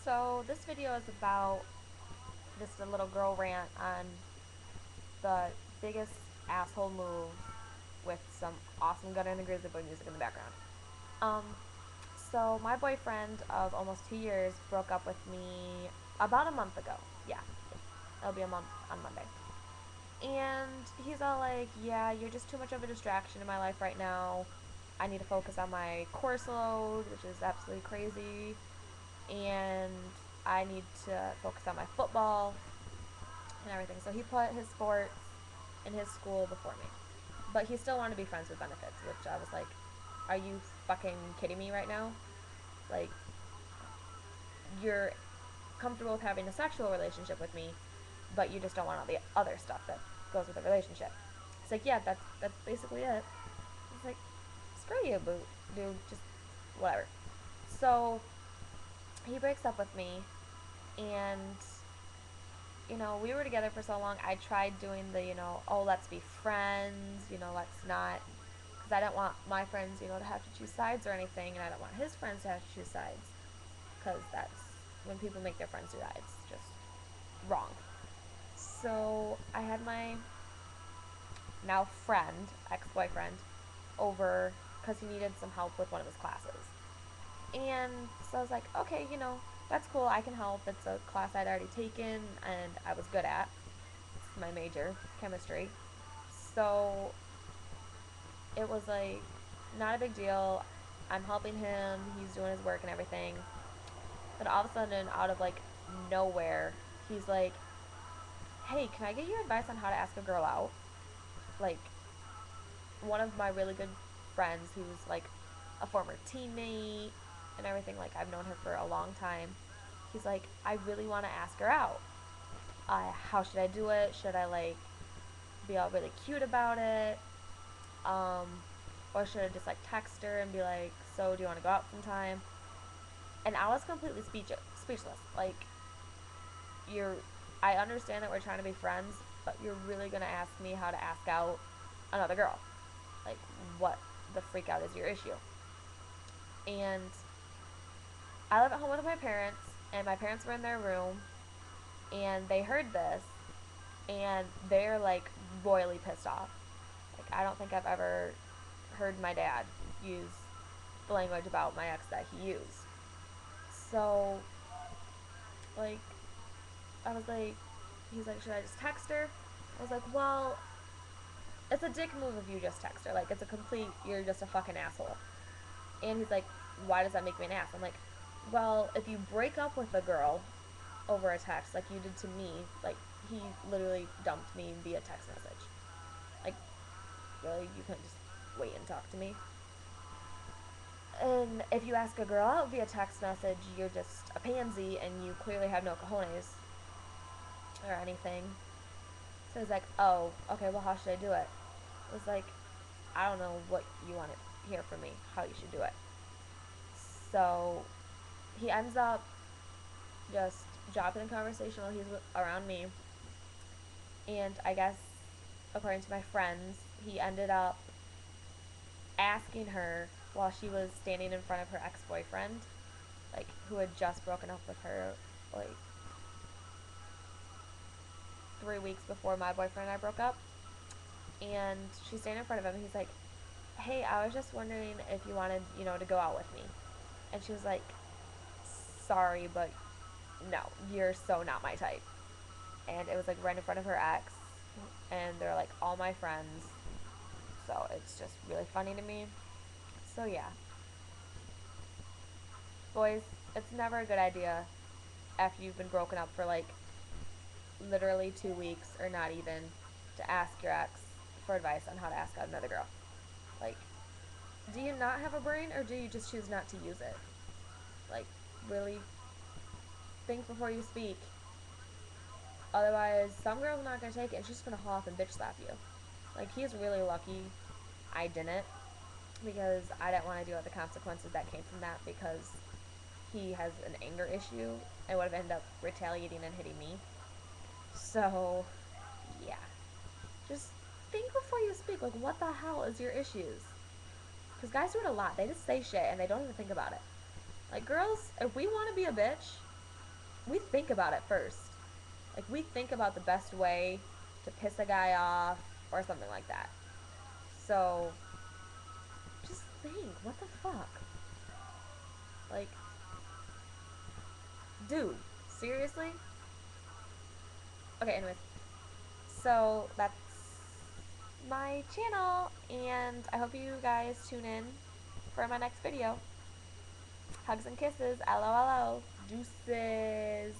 So this video is about just a little girl rant on the biggest asshole move with some awesome Gunna and the Grizzly Boy music in the background. Um, so my boyfriend of almost 2 years broke up with me about a month ago. Yeah, it'll be a month on Monday. And he's all like, yeah, you're just too much of a distraction in my life right now. I need to focus on my course load, which is absolutely crazy. And I need to focus on my football and everything. So he put his sports and his school before me. But he still wanted to be friends with benefits, which I was like, are you fucking kidding me right now? Like, you're comfortable with having a sexual relationship with me, but you just don't want all the other stuff that goes with a relationship. It's like, yeah, that's basically it. It's like, screw you, dude, just whatever. So he breaks up with me, and we were together for so long. I tried doing the, oh, let's be friends, let's not, because I don't want my friends, to have to choose sides or anything, and I don't want his friends to have to choose sides, because that's when people make their friends do that. It's just wrong. So I had my now friend, ex-boyfriend, over because he needed some help with one of his classes. And so I was like, okay, that's cool. I can help. It's a class I'd already taken and I was good at. It's my major, chemistry. So it was like not a big deal. I'm helping him. He's doing his work and everything. But all of a sudden, out of like nowhere, he's like, hey, can I get your advice on how to ask a girl out? Like, one of my really good friends who's like a former teammate and everything, like I've known her for a long time, he's like, I really want to ask her out. How should I do it? Should I like be all really cute about it? Um, or should I just like text her and be like, so do you want to go out sometime? And I was completely speechless. Like, you're, I understand that we're trying to be friends, but you're really gonna ask me how to ask out another girl? Like, what the freak out is your issue? And I live at home with my parents, and my parents were in their room, and they heard this, and they're like royally pissed off. Like, I don't think I've ever heard my dad use the language about my ex that he used. So, like, I was like, he's like, should I just text her? I was like, well, it's a dick move if you just text her. Like, it's a complete, you're just a fucking asshole. And he's like, why does that make me an ass? I'm like, well, if you break up with a girl over a text like you did to me, like, he literally dumped me via text message. Like, really? You couldn't just wait and talk to me? And if you ask a girl out via text message, you're just a pansy and you clearly have no cojones or anything. So he's like, oh, okay, well, how should I do it? I was like, I don't know what you want to hear from me, how you should do it. So he ends up just dropping the conversation while he's around me. And I guess, according to my friends, he ended up asking her while she was standing in front of her ex-boyfriend, like, who had just broken up with her, like, 3 weeks before my boyfriend and I broke up. And she's standing in front of him, and he's like, hey, I was just wondering if you wanted, to go out with me. And she was like, sorry, but no, you're so not my type. And it was like right in front of her ex, and they're like all my friends. So it's just really funny to me. So yeah, boys, it's never a good idea after you've been broken up for like literally 2 weeks or not even to ask your ex for advice on how to ask out another girl. Like, do you not have a brain, or do you just choose not to use it? Like, really think before you speak. Otherwise, some girl's not gonna take it and she's just gonna haul off and bitch slap you. Like, he's really lucky I didn't, because I didn't want to deal with the consequences that came from that, because he has an anger issue and would have ended up retaliating and hitting me. So, yeah. Just think before you speak. Like, what the hell is your issues? Because guys do it a lot. They just say shit and they don't even think about it. Like, girls, if we want to be a bitch, we think about it first. Like, we think about the best way to piss a guy off or something like that. So, just think, what the fuck? Like, dude, seriously? Okay, anyways. So, that's my channel, and I hope you guys tune in for my next video. Hugs and kisses, LOLO, deuces.